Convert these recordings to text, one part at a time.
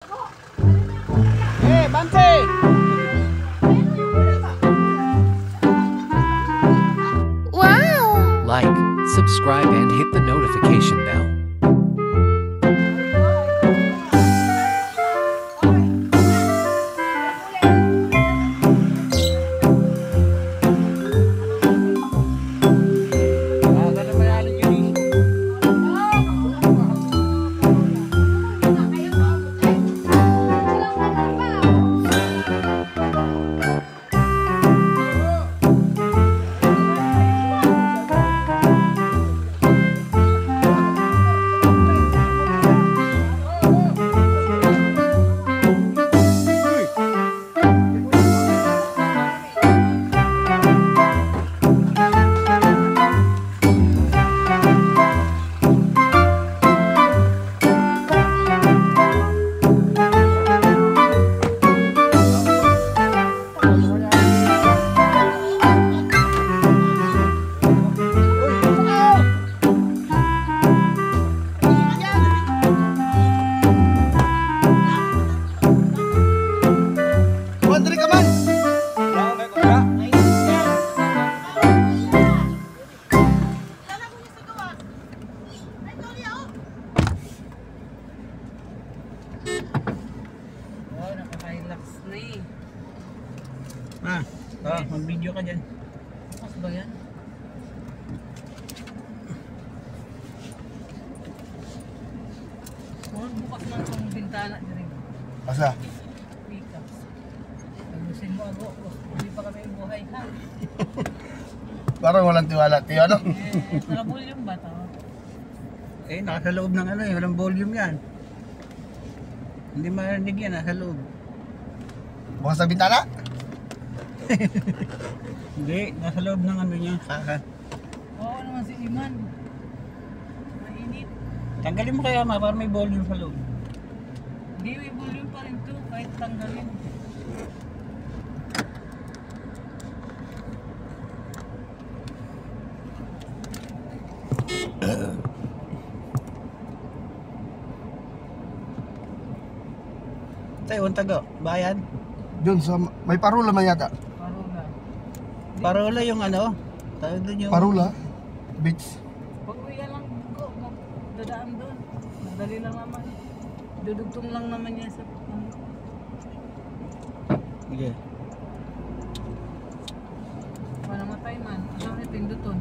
Hey, Bante! Wow! Like, subscribe and hit the notification bell. Mag-video ka dyan. Bukas ba yan? Bukas man itong bintana dyan. Asa? Wika. Tagusin mo ako. Hindi pa kami buhay ha. Parang walang tiwala, tiyo ano? Nakabuli yung bata. Nasa loob ng ano walang volume yan. Hindi marinig yan, nasa loob. Bukas sa bintana? Hindi, nasa loob ng ano niya, kaka. Oo naman si Iman. Mainit. Tanggalin mo kaya para may volume sa loob. Hindi, may volume pa rin to kahit tanggalin. Tayo, taga, bayan. Doon sa may parula man yata. Parula. Parola yung ano? Tayo doon yung Parula Beach. Pag uwi lang ko, dadaan doon. Madali lang naman. Dudugtong lang naman niya sa Sige. Para matay man. Alam niya pinduton.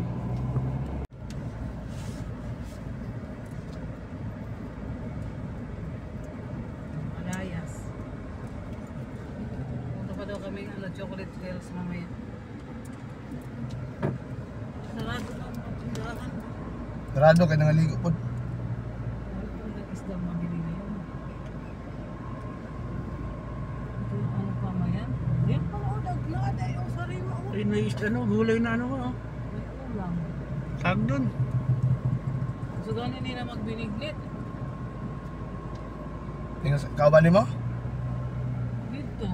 Malayas. Punta pa daw kami ng Chocolate Hills mamaya. Sarado lang ang tindahan. Sarado kay nangaligo pod. Ang isda mabili ngayon. Ito yung ano pa mayan? Yan pa o naglaad ay o sarili o. Ay, may ano, gulay na ano ko. Ito lang. Sag doon. So ganyan nila magbiniglit. Tingnan sa kauban mo? Dito.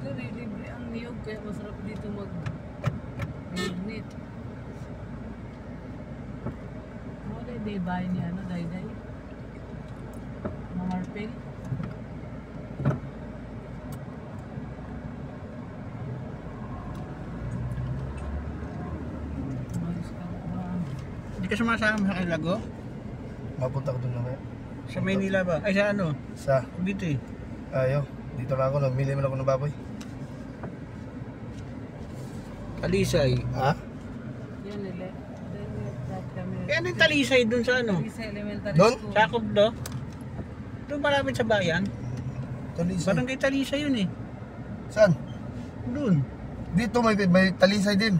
Ito libre ang niyog kaya masarap dito mag-biniglit. Wala day bahay ni ano, day-day. Mamarpil. Hindi ka sumasama sa Lago? Mapunta ko doon na kaya. Sa Maynila ba? Ay, sa ano? Sa Cavite. ayo, dito lang ako, namili man ako ng baboy. Talisay. Ha? Yan nila. Kami. Kaya ano yung Talisay doon sa ano? Sa elementary Doon? school. Sakop do? Doon malapit sa bayan. Talisay. Barangay Talisay yun eh. Saan? Doon. Dito may talisay din.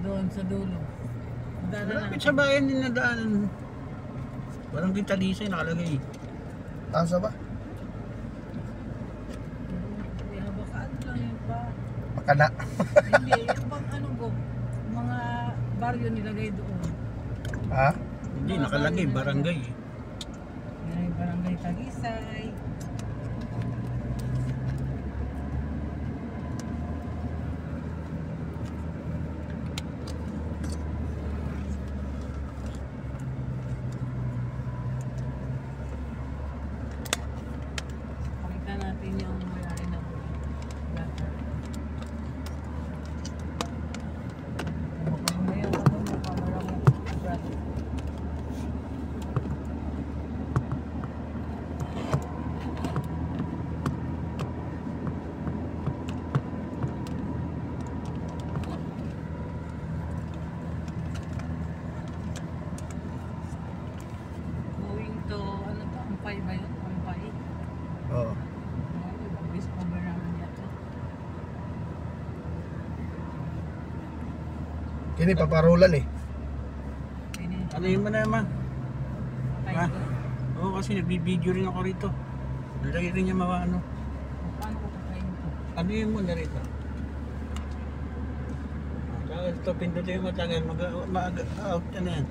Doon sa dulo. Dala na. Malapit sa bayan din na daan. Barangay Talisay nakalagay. Tasa ba? Hindi, habakaan lang yun pa. Makana. Hindi, yung bang ano ko, mga baryo nilagay doon. Ha? Hindi, nakalagay barangay eh. Yan yung barangay Tagisay. Pampay ba yun? Pampay. Oo. Bis cover naman yata. Kini paparolan eh. Ini. Ano yun mo naman? Patay Ha? ko. Oo, kasi nagbibideo rin ako rito. Lagi rin niya ano. Paano ko patayin to? Ano yun mo na rito? Tapos ito, pindutin mo tagal. Mag-out ka na yan.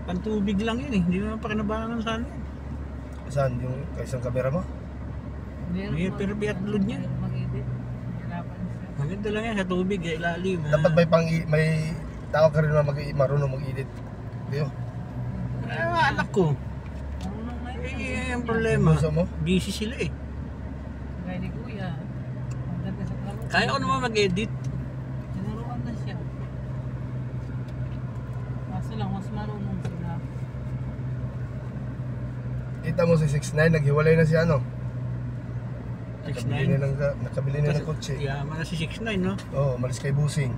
Pantubig lang yun eh. Hindi mo pakinabangan sa ano yun. Saan yung isang kamera mo? May upload niya. Mag-edit. Hirapan siya. Maganda lang yan sa tubig, sa ilalim. Dapat may tao ka rin na marunong mag-edit. Di yun? Anak ko. Marunong na yun. Ang problema. Puso mo? Busy sila eh. Gaya ni Kuya. Ang ganda sa klaro. Kaya ko naman mag-edit. Tinuruan na siya. Kaso lang, mas marunong sila. Kita mo si 6'9", naghiwalay na si ano. 6'9". Nakabili na ng kotse. Yaman na si 6'9", no? Oo, malis kay Busing.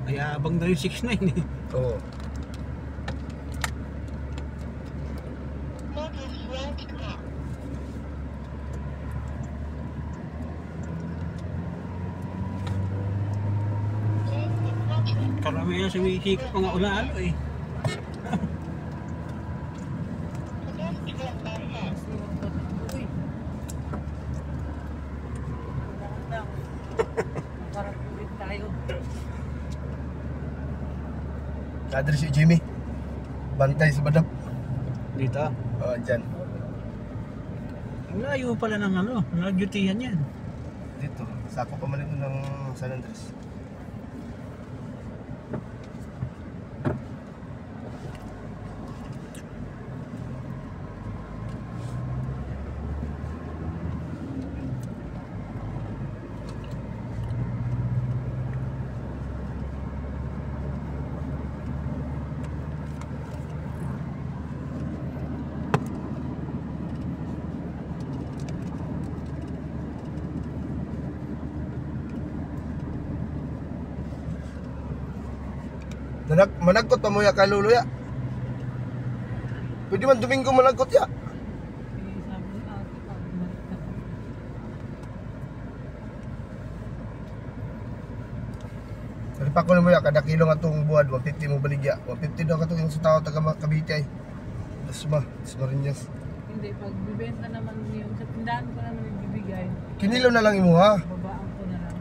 Mayabang na yung 6'9" eh. Oo. Karamihan sumisikip mga unalo eh. Uy. Parang ulit tayo. Kadri si Jimmy. Bantay sa badap. Dito. Oo, dyan. Ang layo pala ng ano, nag-dutihan yan. Dito. Sako pa man ito ng San Andres. Managkot pa mo ya kalulo ya. Pwede man Domingo managkot ya. Sabi ni ate, pag bumalik na kami. Kalipa ko na mo ya, kada kilo nga itong buwad, 150 mo baligya. 150 daw ka itong sa tao taga Cavite ay. Dasmariñas. Hindi, pag bibenta naman yung sa tindahan ko naman ibibigay, Kinilo na lang imo ha. babaan ko na lang.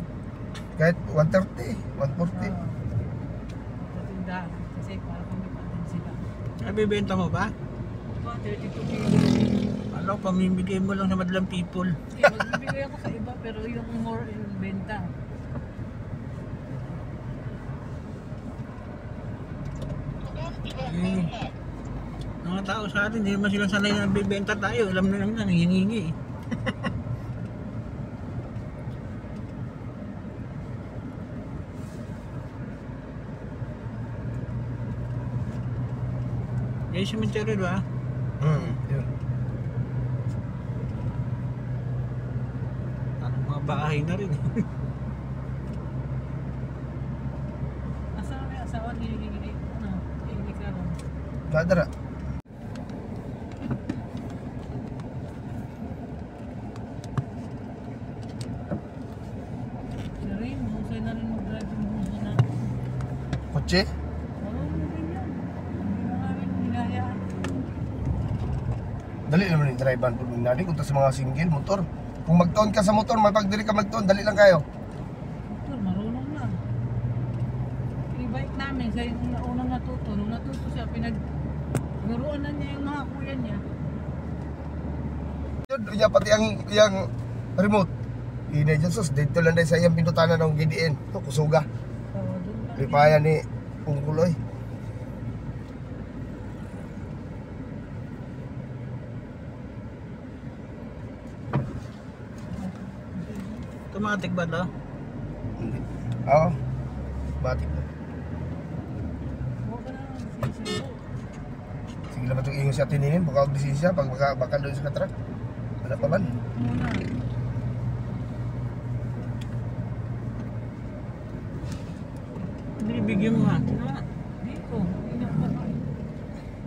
Kahit 130, 140. Sa tindahan, kasi para kumita din sila. Nabibenta mo ba? 32 kilos. Alam, pamimigay mo lang sa madlang people. Eh, magbibigay ako sa iba, pero yung more in benta. Eh, mga tao sa atin, hindi naman sila sanay na nagbibenta tayo. Alam na lang na, nangingi eh. Yung cemetery ba? Yun. Parang mga bahay na rin eh. Asa na may asawa ni ano, hindi ka lang. Kadara. Siya rin, husay na rin mag-drive yung bunso na. Kotse? Marunong din yan. Hindi na namin hinayaan. Dali naman yung drive-an po nadi kung sa mga single motor. Kung magtaon ka sa motor, mapagdiri ka magtaon, dali lang kayo. Doktor, marunong na. I-bike namin, siya yung unang natuto. Nung natuto siya, nuruan na niya yung mga kuya niya. Yun, niya pati yung remote. Ina dyan sus, dito lang dahil sa iyang pintutanan ng GDN. Ito, kusuga. Oo, doon lang. Lipayan ni Ungkuloy. Automatic ba ito? Hindi. Oo. Batik na. Huwag ka na sisibo. Sige lang ba itong ingon siya tininin? Baka magbisisya pag baka doon sa katrak. Wala pa man. Muna. bigyan mo ha. Dito. Hindi pa pa.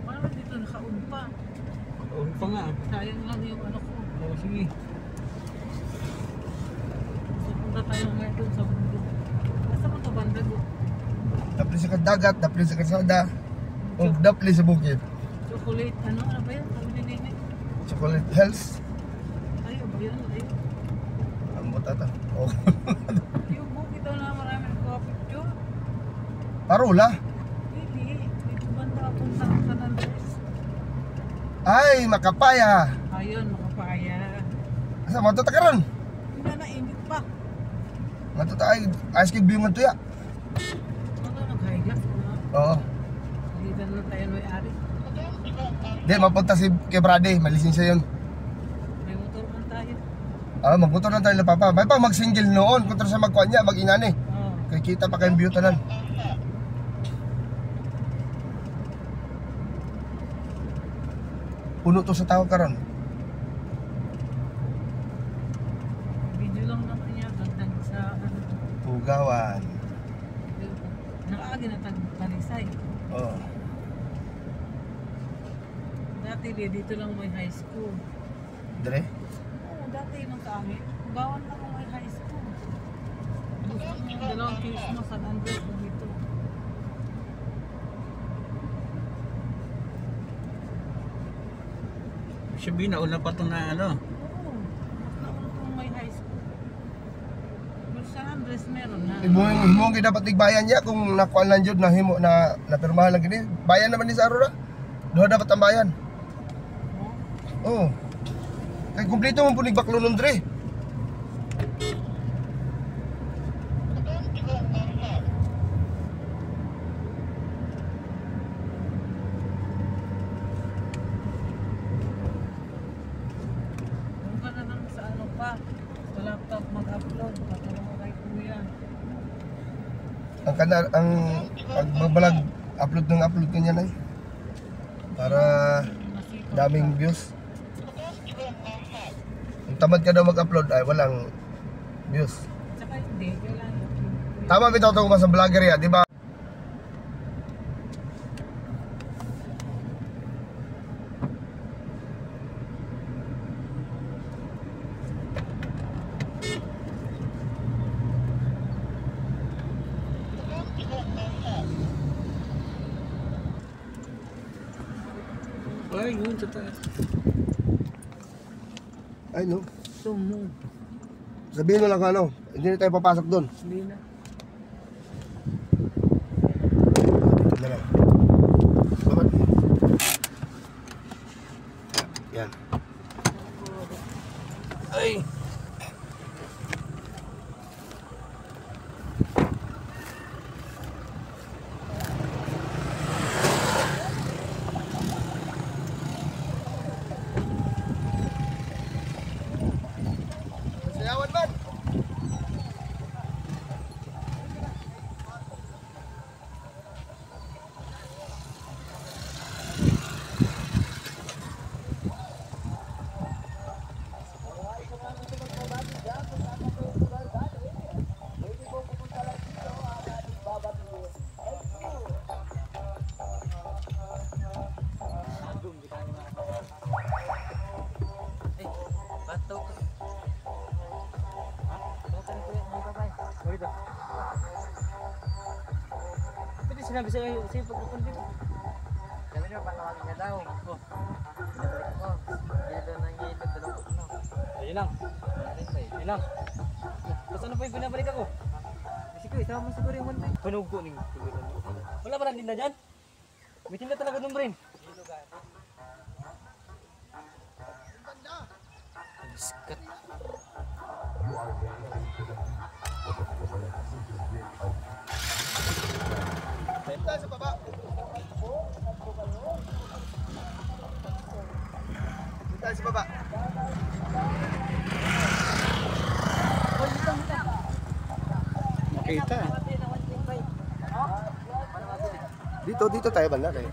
Parang dito nakaumpa. Uwi pa nga. Sayang lang yung ano ko. Oo, sige. So, punta tayo ngayon doon sa bundok. Nasa mo ito banda ko? Dapli sa dagat, dapli sa kalsada, o dapli sa bukid. Chocolate, ano ba yan? Sabi ni Nene. Chocolate Hills. Ay, ba yan? Ay, Ang buta ta. Oh. yung bukid daw na maraming mga picture. Parola. Hindi. Dito banda punta ng San Andres. Ay, makapaya. Ayun, makapaya. Asa mo ta karon? Hindi na init pa. Mato ta ay ice cube yung tuya. Ano nag-highlight? Oo. Dito na tayo may-ari. Di, mapunta si Quebrade, may lisensya yun. May motor man tayo. Magmotor na tayo na papa. May pa mag-single noon, kontra sa magkuhan niya, mag-inani. Oo. Kaya kita pa kayong view tanan. Puno to sa tao karon. Video lang naman niya. Gandang sa ano. Pugawan. Nakaagi na tag-talisay. Oo. Dati dito lang may high school. Dire? Oo, dati nung sa amin. Bawan lang may high school. Gusto niya yung dalawang Christmas San Andres dito. Sabihin, nauna pa ito na ano. Oo. Mas nauna kung may high school. Pero San Andres meron na. Himo gyud dapat tigbayan niya kung nakuan lang jud na himo na napirmahan lang gini. Bayan naman ni sa Aurora. Duha dapat ang bayan. Oo. Kay kumpleto mo punig baklo nun dre. Kung ka na lang sa ano pa, sa laptop mag-upload, patulong ko kay Kuya. Ang pagbabalag upload kanya na para Masipag daming ka. views. Kung tamad ka daw mag-upload ay walang views. Tsaka hindi, kailangan. Tama bitaw to sa vlogger ya, di ba? Ay, yun, sa taas. Ay no. Sumo. Sabihin mo lang kung ano, hindi na tayo papasok doon. Hindi na. Dito na lang. Babat. Yan. Ay. Sayawan man. Pwede sinabi sa'yo pagkakon dito. Sabi niya, patawagin niya daw. Oh. Pinabalik ko. Dito nang ilog, dalawang no. Ayun lang. Ayun lang. Tapos ano pa yung pinabalik ako? Kasi ko, isama mo siguro yung one panog ko ning siguro. Wala ba nang tinda dyan? May tinda talaga doon rin. Biskat. Tayo sa baba. Tayo sa baba. Makita. Dito tayo banda tayo.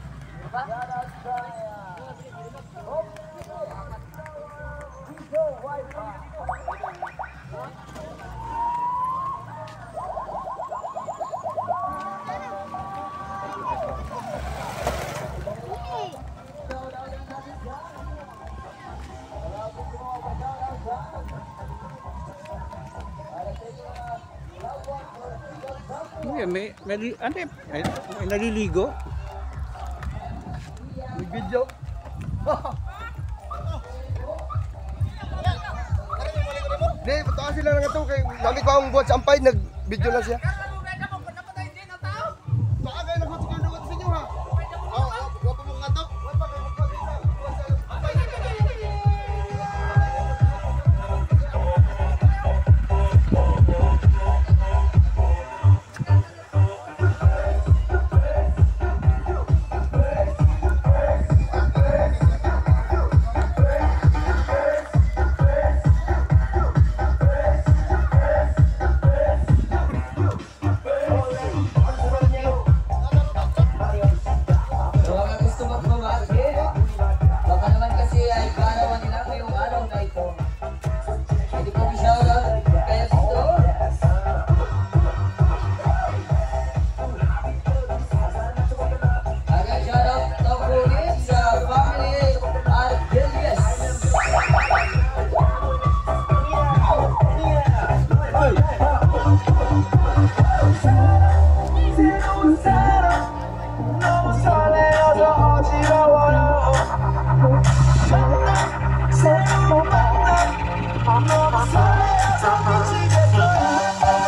Yan, ano yan? May naliligo. May video. Hindi, patawa sila lang ito. Kay nami ko ang buhat sa ampay, nag-video lang siya. Baka kayo nag-video sa inyo ha? Oo, wapa mo nga to. Wapa kayo mag-video sa ampay. So, mga gusto magpamahagin, baka naman kasi ay karawan nila ngayong araw na ito. Pwede po i-shoutout kaya dito. Agad shoutout to po rin sa family Ardelias.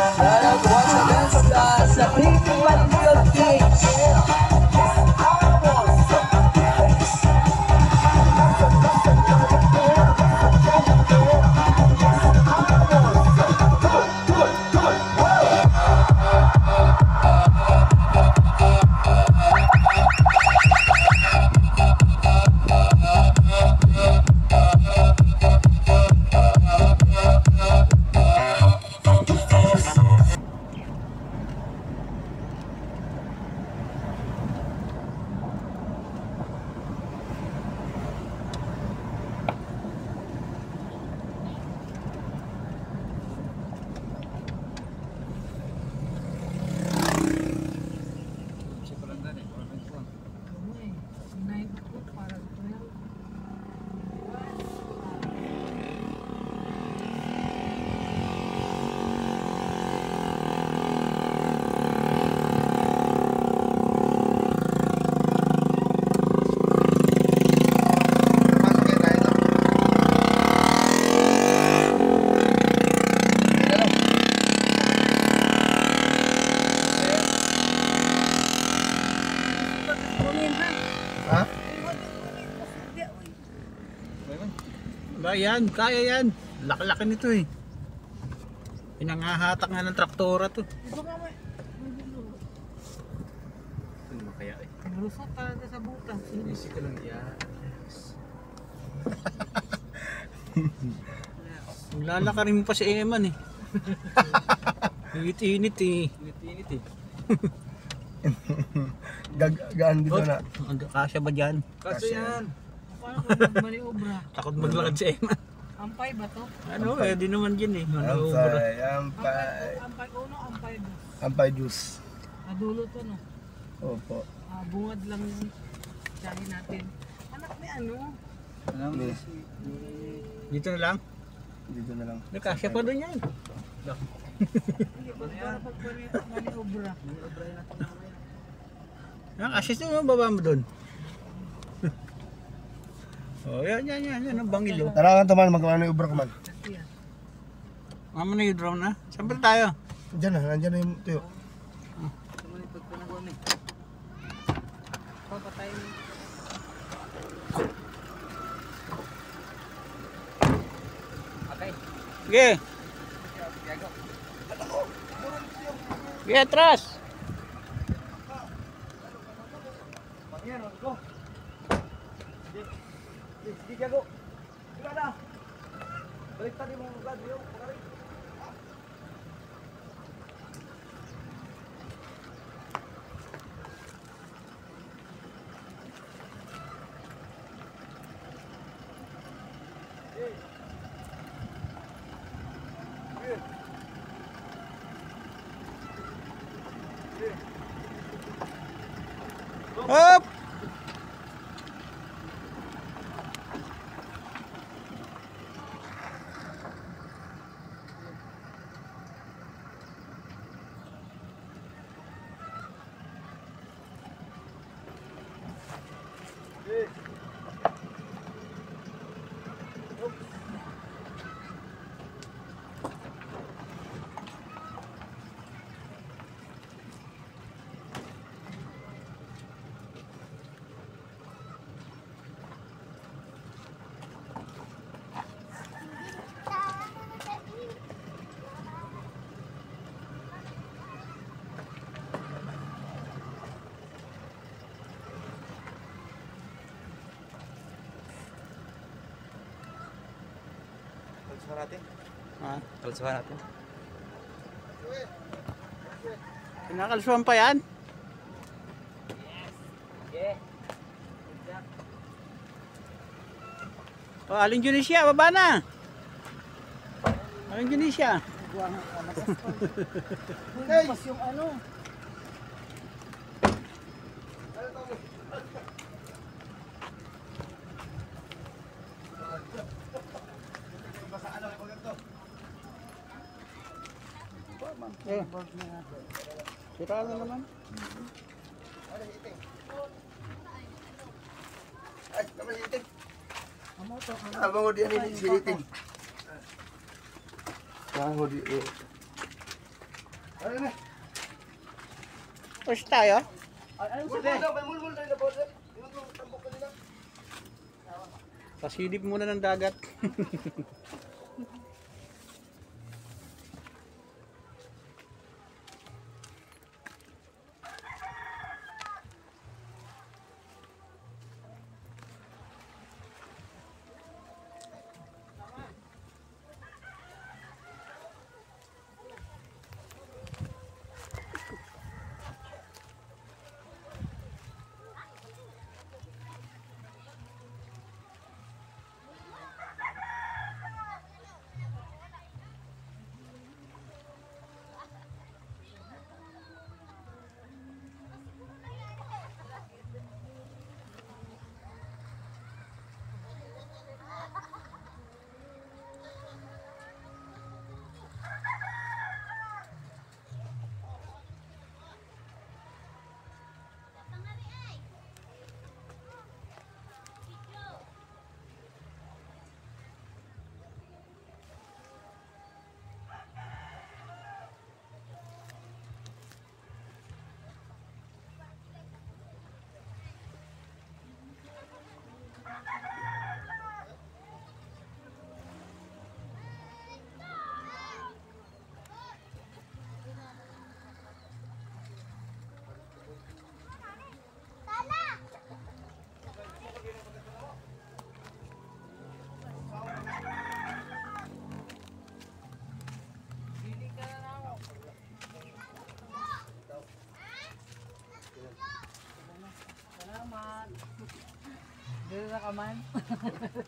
Shoutout once again sa Pinky Manigod Kids. Sinayin ko para ito yan. Pasok kayo tayo to. Kunin ha. Ha? Ba yan, kaya yan. Laki-laki nito eh. Pinangahatak nga ng traktora to. Ito nga may Ano kaya eh? lusot talaga sa butas. Easy ka lang yan. Lalakarin mo pa si Eman eh. Init-init eh. Init-init eh. Gaan dito na. Kasya ba dyan? Kasya yan. Paano kung maniobra? Takot maglakad si Eman. Ampay ba to? Ano eh, di naman dyan eh. Manoobra. Ampay uno, ampay dos. Ampay juice. Nadulo to no. Opo. Bungad lang yung tsahin natin. Anak may ano? Ni, Dito na lang. dito na lang. Kasya pa doon yan. Hindi ba para pag maniobra? Assist mo, baba mo doon. Oh, yan ang bangilo. Tara nga taman, magawa na yung ubra ka man. Kasi yan. Mama na yung drone na. Saan ba tayo? Diyan na, nandyan na yung tuyo. Papatay mo. Sige. Sige, atras. Sige, gago. Wala na. Baliktad mo ang ugat, yo. Hop! natin. Ha? Kalsuhan natin. Kinakalsuhan pa yan? Yeah. Oh, Aling Junisha, baba na. Aling Junisha. Bukas yung ano. Eh, sira na naman. Ay, naman hiting. Abang ko diyan ini hiting. Abang ko di. Ano na? Push tayo. Mulmul tayo na po. Yung tambok kanina. Pasilip muna ng dagat. Dito na ka man.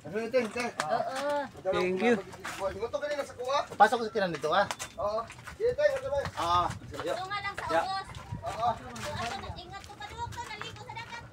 Ano hiting? Oo. Thank you. Tingnan to kanina sa kuha. Pasok ko sa kinan dito ah. Oo. Hiting, ano ba? Ah. Tunga lang sa Ya. ubos. Oo. Ano, ingat ko paduwag to, naligo sa dagat.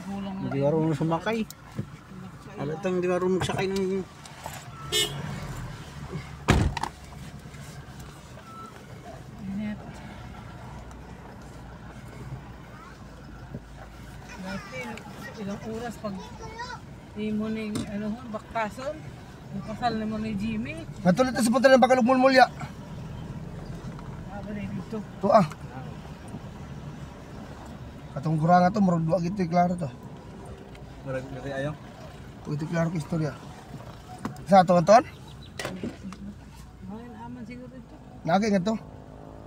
Gulang na Hindi marunong sumakay. Halatang hindi marunong magsakay ng... init. Dati, ilang oras pag di mo na yung ano, baktason. Yung kasal na mo ni Jimmy. Natuloy ta sa punta ng Bakalugmulmulya. Aba na dito. To ah. Katong kurang to, murag duwa gito klaro to. Murag gari ayo. Ito klaro ko istorya. Sa ato anton? Ngayon aman siguro ito. Nagi nga to.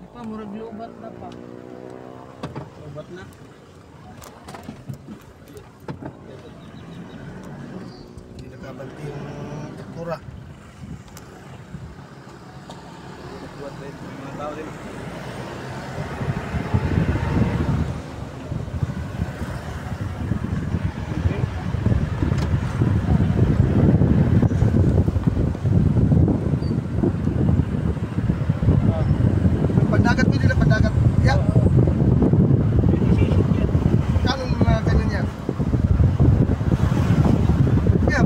Di pa, murag lubat na pa. Ubat na. Hindi nakabanti yung takura. Buat din mga tao din. Pandagat mo nila, pandagat. Yeah. Kano mga ganyan yan? Yeah.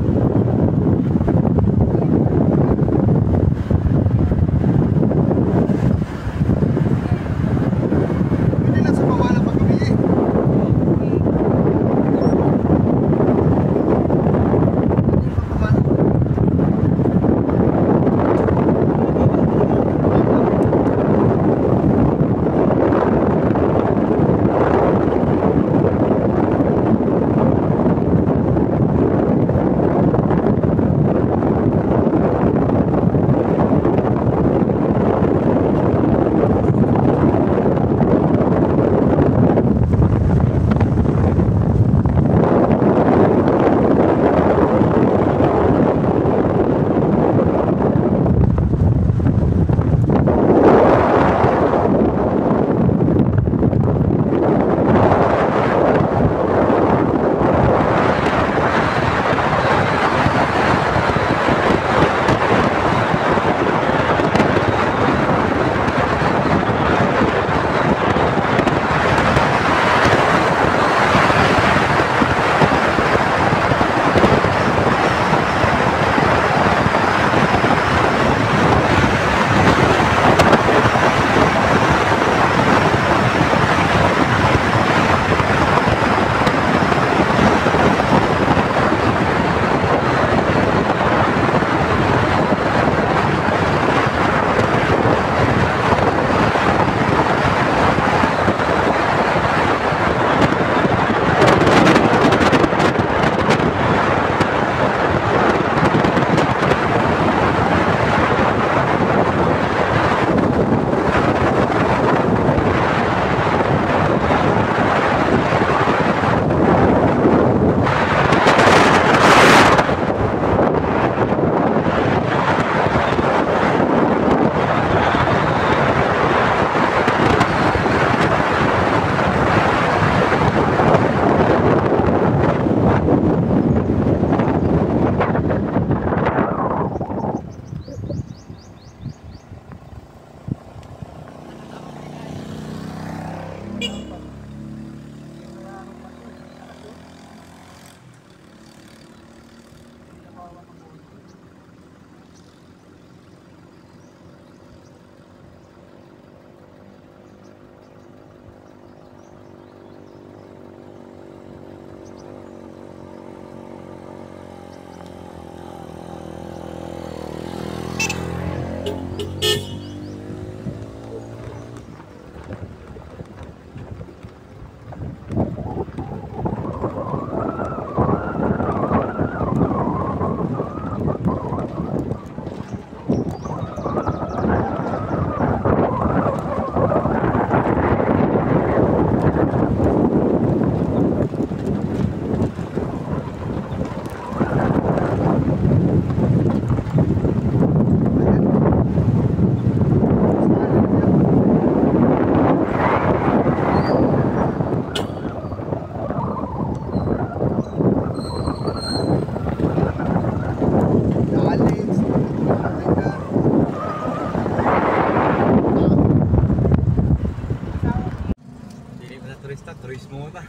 Dili mo na turista, turismo mo ta.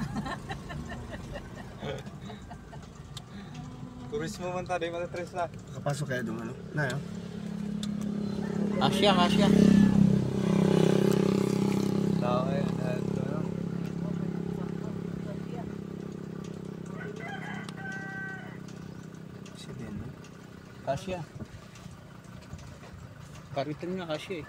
Turismo man ta, di mo na turista. Kapasok kaya doon ano? Na yun? Asya, asya. Tao eh, ano? Si Ben. Asya. Kariton nga asya eh.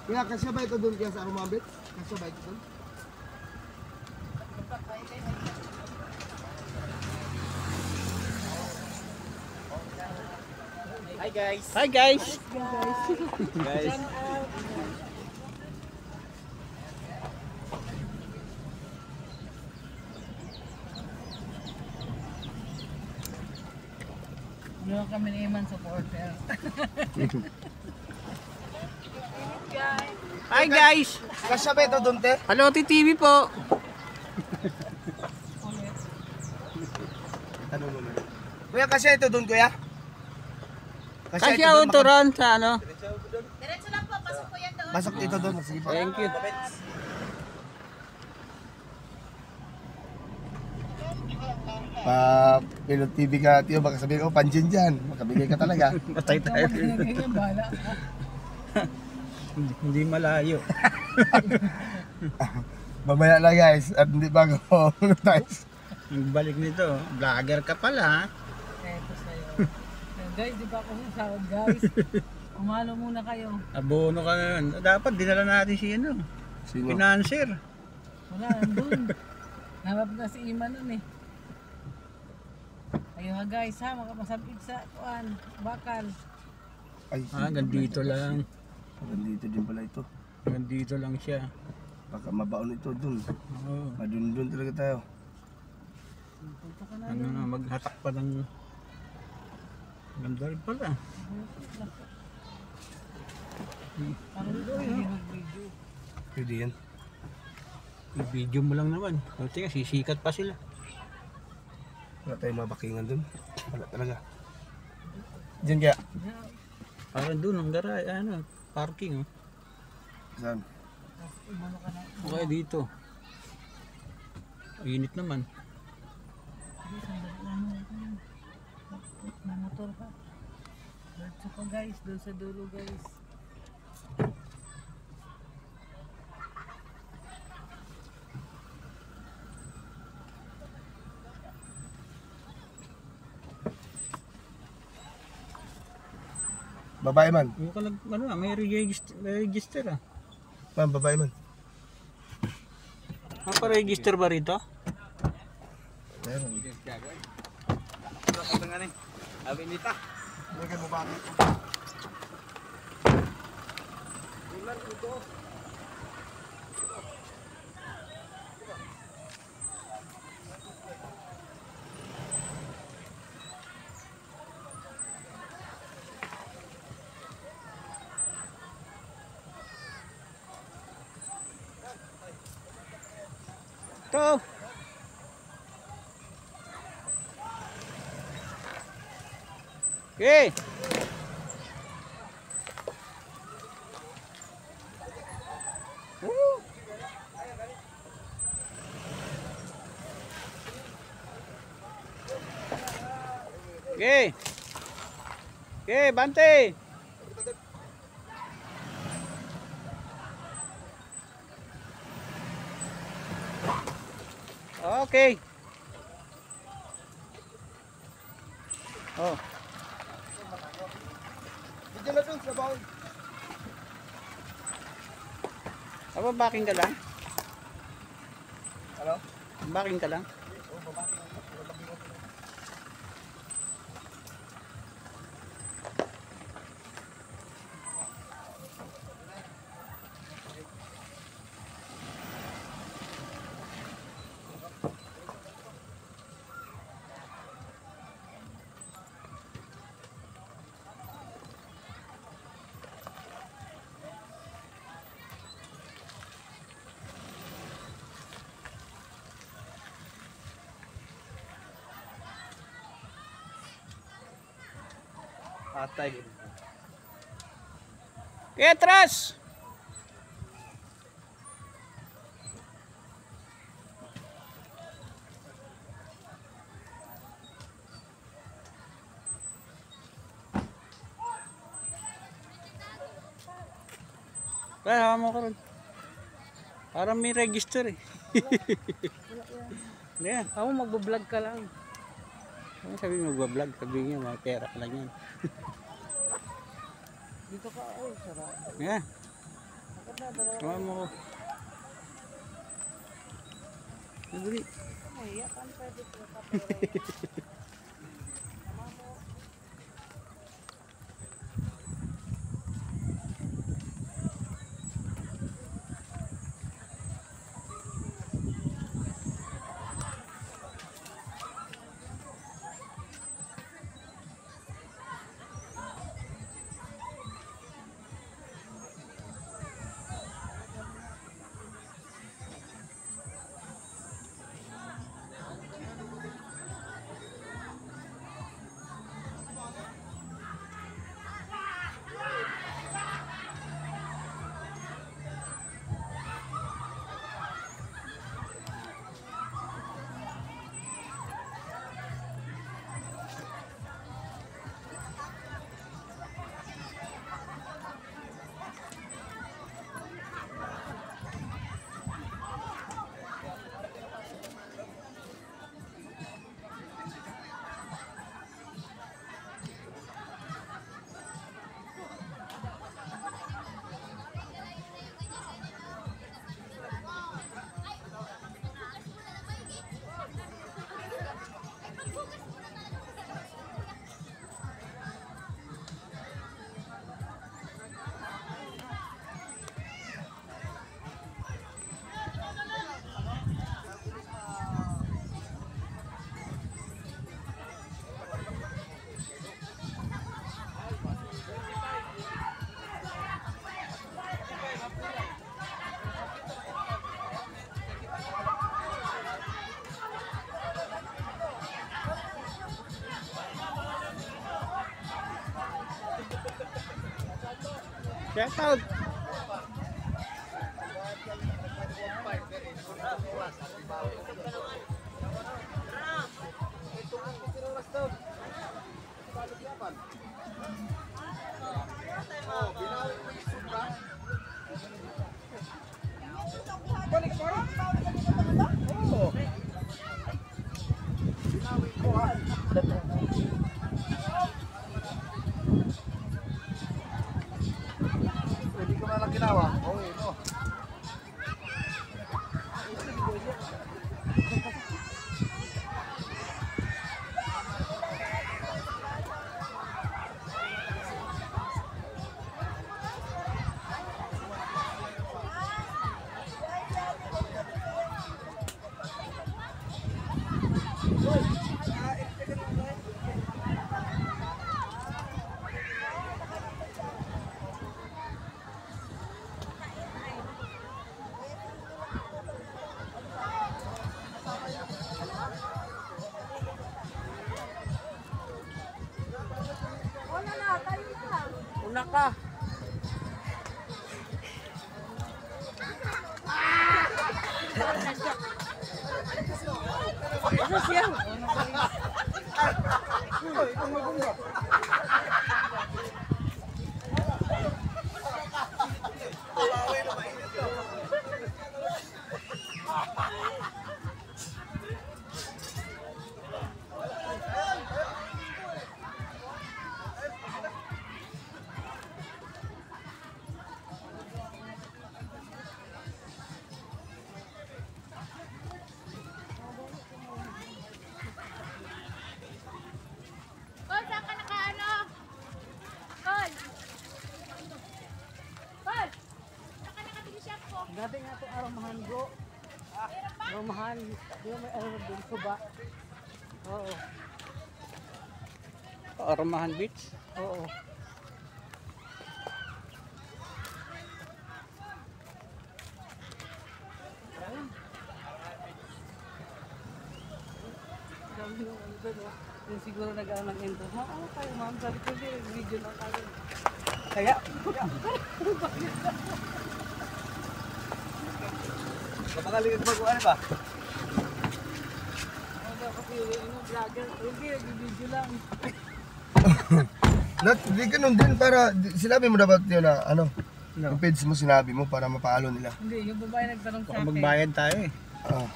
Kaya kasya ba ito doon kaya sa Arumabit? Kasya ba ito doon? Hi guys! Hi guys! Guys! Ano kami ni Iman supporter. Hi guys! Kasya ba ito doon, te? Hello TV po! Ano mo naman? Kuya, kasya ito doon, kuya? Kasi ito doon, turon sa ano? Diretso lang po, pasok po yan doon. Pasok dito doon, sige po. Thank you. Pa Pilot TV ka, tiyo, baka sabihin ko, panjin dyan. Makabigay ka talaga. Patay tayo. Ganyan, bahala. Hindi malayo. Mamaya na guys, at hindi bago guys. Ang balik nito, vlogger ka pala. Eto sa'yo. Guys, di pa ako sasahod, guys. Umalo muna kayo. Abono ka na yun. Dapat dinala natin si ano, Sino? financer. Wala, nandun. Harap na si Iman nun eh. Ayun ha guys ha, makapasabit sa kuan, bakal. Ay, Hanggang dito lang. Hanggang dito din pala ito. Hanggang dito lang siya. Baka mabaon ito dun. Oo. Madundun talaga tayo. Punta ka na. Ano na, maghatak pa ng... Ganda rin pala. Parang hindi mag-video. Pwede yan. I-video mo lang naman. Kasi sisikat pa sila. Wala tayong mabakingan dun. Wala talaga. Diyan kaya? Parang doon, ang garay, ano, parking. Oh. Saan? Umano ka na. Okay, dito. Init naman. Hindi, sandali lang mo. May motor ka. Diretso ka guys, doon sa dulo guys. Babae man. Yung ka nag, ano, may register ah. Ma'am, babae man. Napa-register ba rito? Meron. Ito nga ni. Abinita. Bigyan mo bakit? Ito. Okay. Bante! Okay. Oh. Diyan na dun sa baon. Aba, backing ka lang? Ano? Backing ka lang? Patay. Ketras! Kaya mo ko rin. Parang may register eh. Yan. Ako magbo-vlog ka lang. Ano sabi mo magbablog? Sabi niya mga pera ka lang yan. Dito ka, oh, sarap. Yan. Sama mo ko. Nabuli. Ay, yakan pa dito. Shout out. Hindi ko na lang ginawa. Oo, ito. Una ka. Ano siya? Dati nga ito aramahan bro. Aramahan. Di ba may araw doon suba? Oo. Aramahan Beach. Oo. Sabi nung ano doon, oh. Yung siguro nag-ano ng intro. Ano kayo ma'am? Sabi ko hindi, video lang tayo. Kaya? Kapagaling ka ano ba? Ano daw kasi yung vlogger? Hindi, nag-video lang. Hindi ganun din para, sinabi mo dapat yun na ano, yung page mo sinabi mo para mapaalo nila. Hindi, yung babae nagtanong sa Baka akin. magbayad tayo eh. Ah,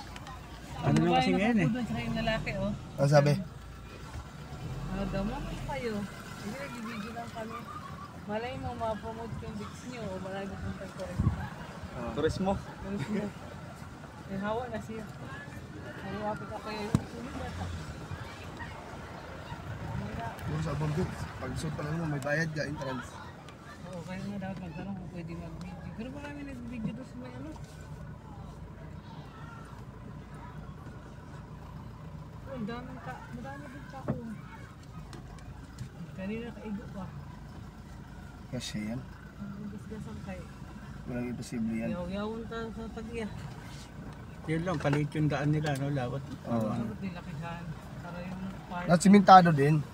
Ano na kasi ngayon eh. Doon sa yung lalaki, oh. ang sabi? Ano daw mo kayo? Hindi, nag-video lang kami. Malay mo, ma-promote yung bits nyo o marami puntang turista. Turismo. Turismo. May hawa na siya. Nalapit ako yung sulit na ito. Yung sa abang page, pag suot pa lang mo, may bayad ka, entrance. Oo, kaya nga dapat magtanong kung pwede mag-video. Pero marami nag-video doon sa may ano. Oh, ang daming ka. Marami din ka ako. Kanina kaigo pa. Kasi yan, Ang gasgasan kayo. walang imposible yan. Yaw-yawon ta sa tag-iya. Yun lang, palit yung daan nila, no? Lawat. Oo. Sagot nila kisahan. Para yung park. At simentado din.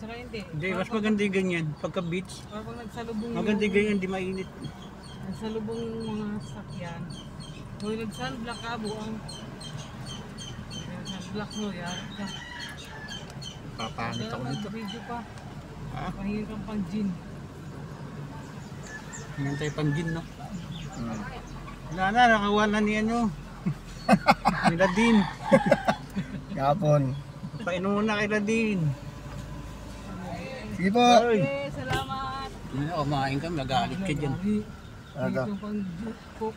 Saka hindi. Hindi, mas maganda yung ganyan. Pagka beach, Para pag nagsalubong maganda yung ganyan, di mainit. nagsalubong yung mga sasakyan. Kung nag-sunblock ka, buang. Yung sunblock mo, yari ka. Papangit ako nito. Video pa. Ha? Pahingin kang pang gin. Hintay pang gin, no? Wala na, nakawa na ni ano. Nila din. Kapon. Painom mo na kay Ladin. Sige po. Ay. Okay, salamat. Kumain ka, magalit ka dyan. Ano to? Dito pang cook.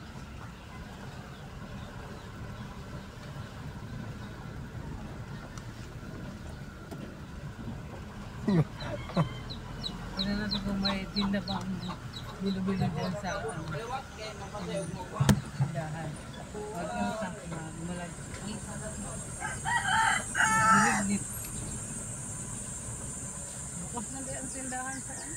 Tingnan natin kung may tinda pa ang bilo-bilo dyan sa tindahan. Huwag yung sa malagay. Bilignit. Bukas na din ang tindahan sa ano.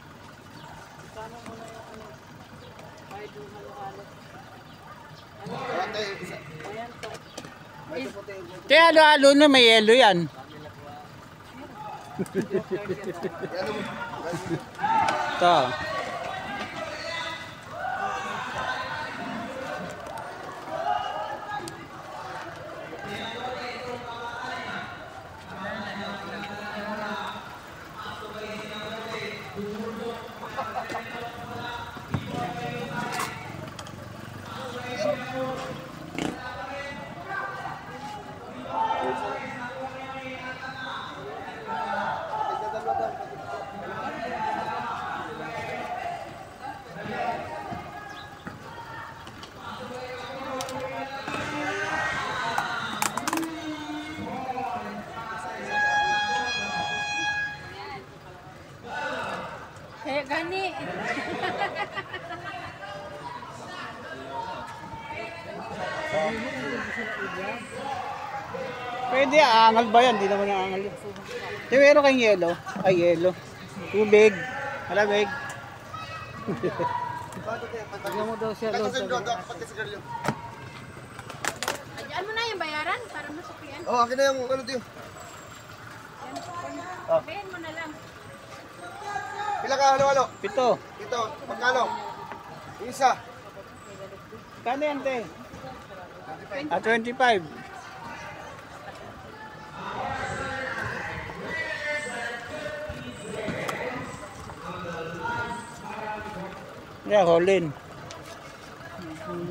Kasama mo na yung ano, kahit yung halo-halo. Ayan to. Kaya halo na, may yelo yan. Ito. Kaya gani. Pwede, aangal ba yan? Di naman aangal yun. Di meron kayong yelo? Ay, yelo. Tubig. Malamig. Bigyan mo daw siya load. Ayan mo na yung bayaran para masuklian. Oh, akin na yung ano tiyo. Sabihin mo na lang. Pila ka halo-halo? 7. Ito, magkano? Isa. Kano yan, te? 25. Yeah, Colin. Ano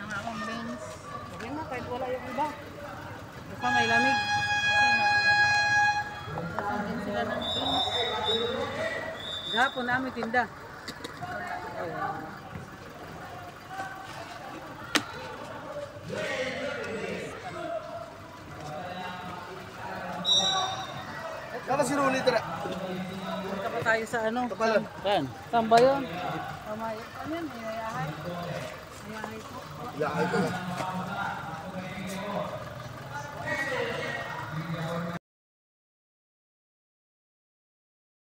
nga akong beans. Sabihin mo kahit wala yung iba. Basta may lamig. Sabihin sila ng beans. Gahapon namin tinda. si Ronnie tara. Punta pa tayo sa ano? Kapalan. Saan? Saan ba yun? Tama yun. Ano yan? May ayahay? Ayahay po. Ya, ay ko na.